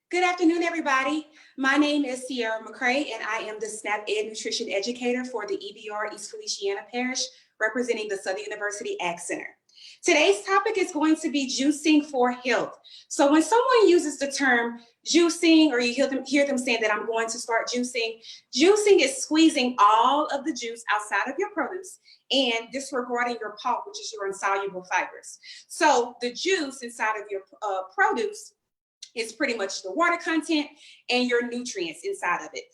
Good afternoon, everybody. My name is McCray, and I am the SNAP Ed Nutrition Educator for the EBR East Feliciana Parish, representing the Southern University Ag Center. Today's topic is going to be juicing for health. So when someone uses the term juicing, or you hear them saying that I'm going to start juicing, juicing is squeezing all of the juice outside of your produce and disregarding your pulp, which is your insoluble fibers. So the juice inside of your produce is pretty much the water content and your nutrients inside of it.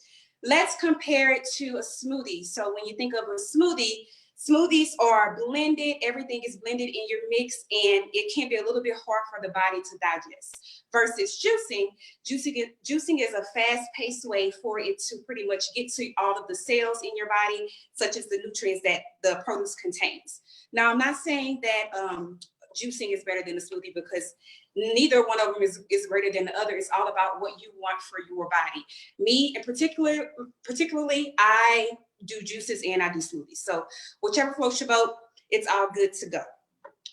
Let's compare it to a smoothie. So when you think of a smoothie, smoothies are blended, everything is blended in your mix, and it can be a little bit hard for the body to digest. Versus juicing is a fast-paced way for it to pretty much get to all of the cells in your body, such as the nutrients that the produce contains. Now, I'm not saying that juicing is better than a smoothie, because neither one of them is greater than the other. It's all about what you want for your body. Me in particularly, I do juices and I do smoothies. So whichever floats your boat, it's all good to go.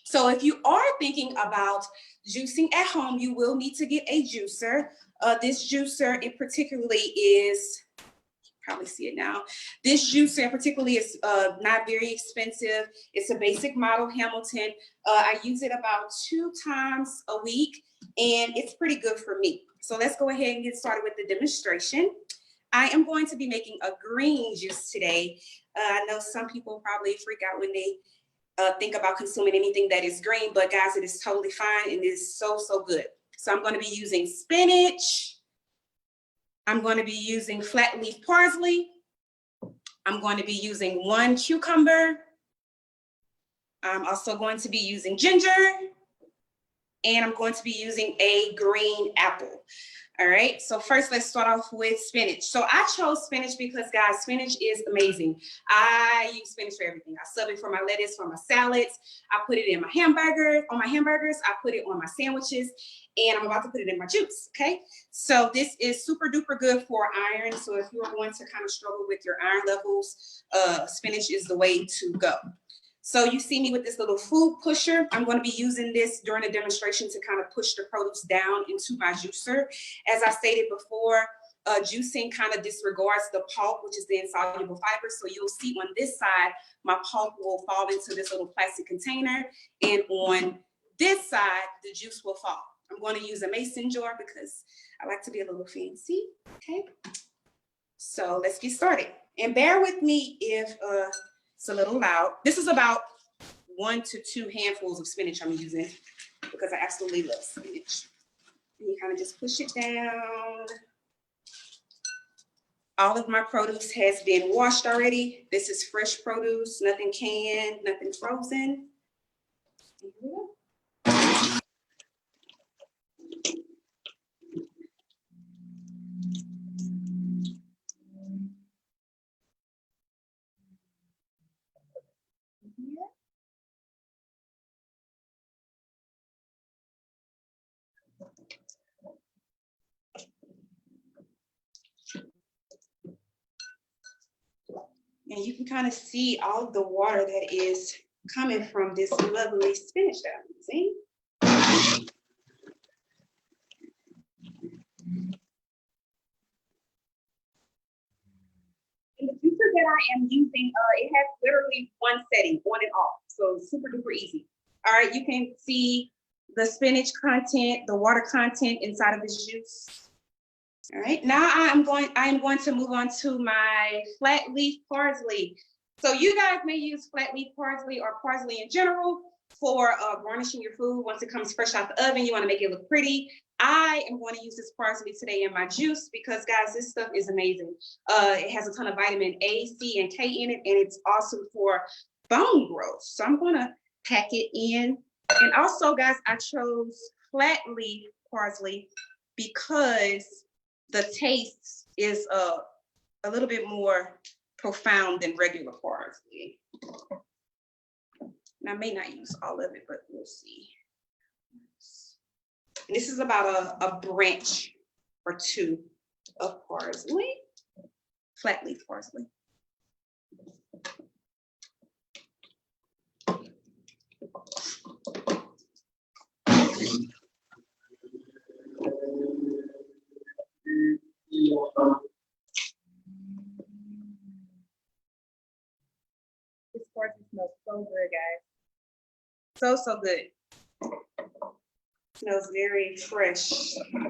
So if you are thinking about juicing at home, you will need to get a juicer. This juicer in particularly is, probably see it now. This juicer particularly is not very expensive. It's a basic model Hamilton. I use it about 2 times a week, and it's pretty good for me. So let's go ahead and get started with the demonstration. I am going to be making a green juice today. I know some people probably freak out when they think about consuming anything that is green, but guys, it is totally fine, and it is so good. So I'm going to be using spinach. I'm going to be using flat leaf parsley. I'm going to be using 1 cucumber. I'm also going to be using ginger, and I'm going to be using a green apple. All right, so first let's start off with spinach. So I chose spinach because, guys, spinach is amazing. I use spinach for everything. I sub it for my lettuce, for my salads. I put it in my hamburgers. I put it on my sandwiches, and I'm about to put it in my juice, okay? So this is super duper good for iron. So if you're going to kind of struggle with your iron levels, spinach is the way to go. So you see me with this little food pusher. I'm going to be using this during the demonstration to kind of push the produce down into my juicer. As I stated before, juicing kind of disregards the pulp, which is the insoluble fiber. So you'll see on this side, my pulp will fall into this little plastic container, and on this side, the juice will fall. I'm going to use a mason jar because I like to be a little fancy, okay? So let's get started. And bear with me if it's a little loud. This is about 1 to 2 handfuls of spinach I'm using because I absolutely love spinach. And you kind of just push it down. All of my produce has been washed already. This is fresh produce, nothing canned, nothing frozen. And you can kind of see all of the water that is coming from this lovely spinach that I'm using. And the juicer that I am using, it has literally one setting, on and off. So super duper easy. All right, you can see the spinach content, the water content inside of this juice. All right, now I am going to move on to my flat leaf parsley. So you guys may use flat leaf parsley or parsley in general for garnishing your food. Once it comes fresh out the oven, you want to make it look pretty. I am going to use this parsley today in my juice because, guys, this stuff is amazing. It has a ton of vitamin A, C, and K in it, and it's awesome for bone growth. So I'm going to pack it in. And also, guys, I chose flat leaf parsley because the taste is a little bit more profound than regular parsley. And I may not use all of it, but we'll see. And this is about a branch or 2 of parsley, flat leaf parsley. So, so good. Smells very fresh. All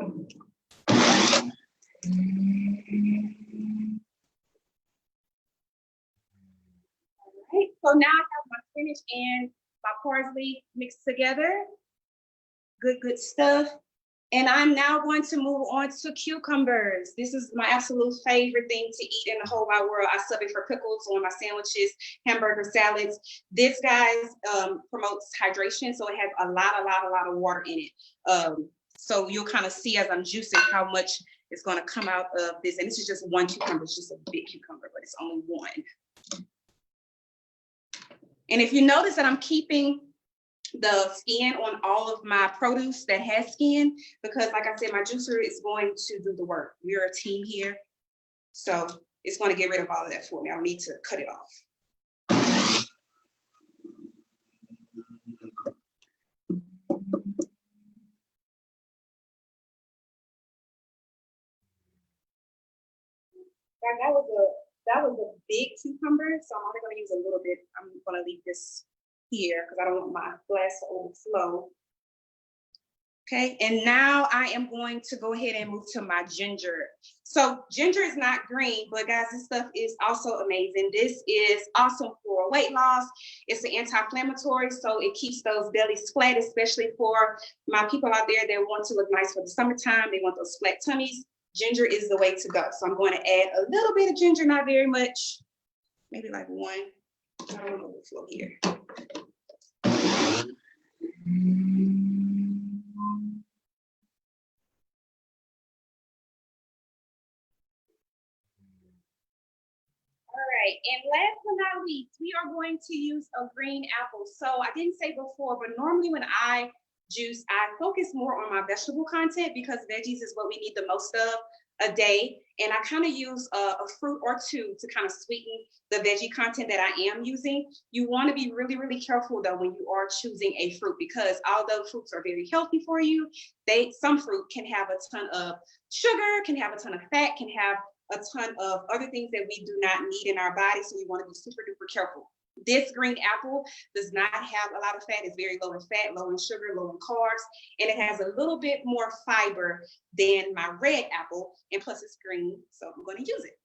right, so now I have my spinach and my parsley mixed together. Good stuff. And I'm now going to move on to cucumbers. This is my absolute favorite thing to eat in the whole wide world. I sub it for pickles on my sandwiches, hamburger salads. This, guys, promotes hydration, so it has a lot of water in it. So you'll kind of see as I'm juicing how much is going to come out of this. And this is just one cucumber. It's just a big cucumber, but it's only one. And if you notice that I'm keeping the skin on all of my produce that has skin, because like I said, my juicer is going to do the work. We're a team here, so it's going to get rid of all of that for me. I don't need to cut it off. That was a big cucumber, so I'm only going to use a little bit. I'm going to leave this here because I don't want my glass to overflow. Okay, and now I am going to go ahead and move to my ginger. So ginger is not green, but guys, this stuff is also amazing. This is awesome for weight loss. It's an anti-inflammatory, so it keeps those bellies flat, especially for my people out there that want to look nice for the summertime. They want those flat tummies. Ginger is the way to go. So I'm going to add a little bit of ginger, not very much, maybe like one. I don't know the flow here. All right, and last but not least, we are going to use a green apple. So I didn't say before, but normally when I juice, I focus more on my vegetable content because veggies is what we need the most of a day. And I kind of use a fruit or two to kind of sweeten the veggie content that I am using. You want to be really careful though when you are choosing a fruit, because although fruits are very healthy for you, some fruit can have a ton of sugar, can have a ton of fat, can have a ton of other things that we do not need in our body. So we want to be super duper careful. This green apple does not have a lot of fat. It's very low in fat, low in sugar, low in carbs, and it has a little bit more fiber than my red apple, and plus it's green, so I'm going to use it.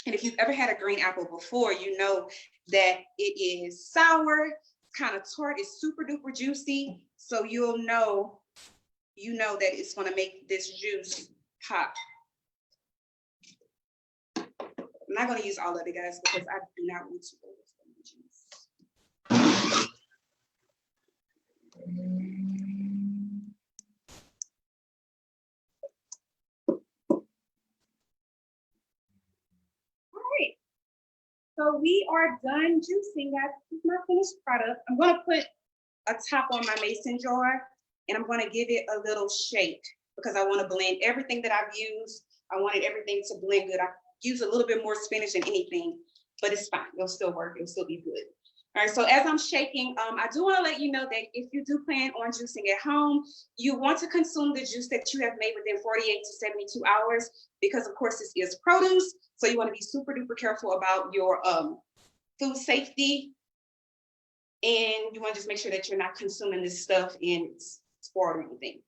And if you've ever had a green apple before, you know that it is sour, kind of tart, it's super duper juicy, so you know that it's going to make this juice pop. I'm not going to use all of it, guys, because I do not want to overflow the juice. All right. So we are done juicing. Guys, this is my finished product. I'm going to put a top on my mason jar, and I'm going to give it a little shake because I want to blend everything that I've used. I wanted everything to blend good. I use a little bit more spinach than anything, but it's fine. It'll still work. It'll still be good. All right, so as I'm shaking, I do want to let you know that if you do plan on juicing at home, you want to consume the juice that you have made within 48 to 72 hours, because of course this is produce. So you want to be super duper careful about your food safety. And you want to just make sure that you're not consuming this stuff and it's spoiled or anything.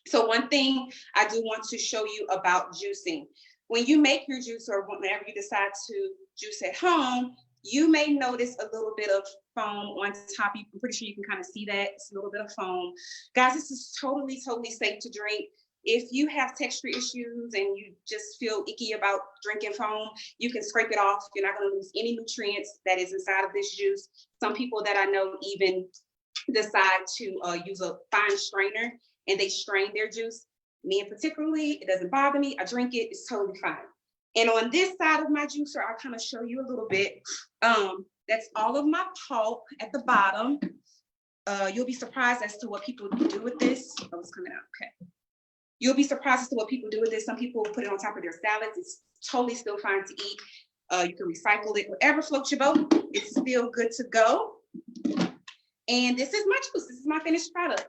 So one thing I do want to show you about juicing. When you make your juice or whenever you decide to juice at home, you may notice a little bit of foam on top. I'm pretty sure you can kind of see that. It's a little bit of foam. Guys, this is totally safe to drink. If you have texture issues and you just feel icky about drinking foam, you can scrape it off. You're not going to lose any nutrients that is inside of this juice. Some people that I know even decide to use a fine strainer and they strain their juice. Me particularly, it doesn't bother me. I drink it, it's totally fine. And on this side of my juicer, I'll kind of show you a little bit. That's all of my pulp at the bottom. You'll be surprised as to what people do with this. Oh, it's coming out, okay. You'll be surprised as to what people do with this. Some people put it on top of their salads. It's totally still fine to eat. You can recycle it, whatever floats your boat. It's still good to go. And this is my juice. This is my finished product.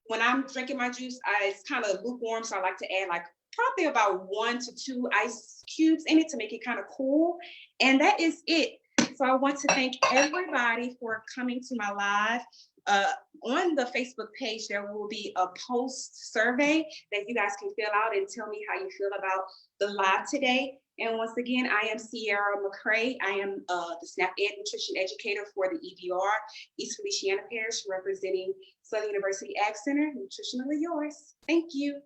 When I'm drinking my juice, it's kind of lukewarm, so I like to add like probably about 1 to 2 ice cubes in it to make it kind of cool. And that is it. So I want to thank everybody for coming to my live. On the Facebook page, there will be a post survey that you guys can fill out and tell me how you feel about the live today. And once again, I am Sierra McCray. I am the SNAP Ed Nutrition Educator for the EBR, East Feliciana Parish, representing Southern University Ag Center, Nutritionally Yours. Thank you.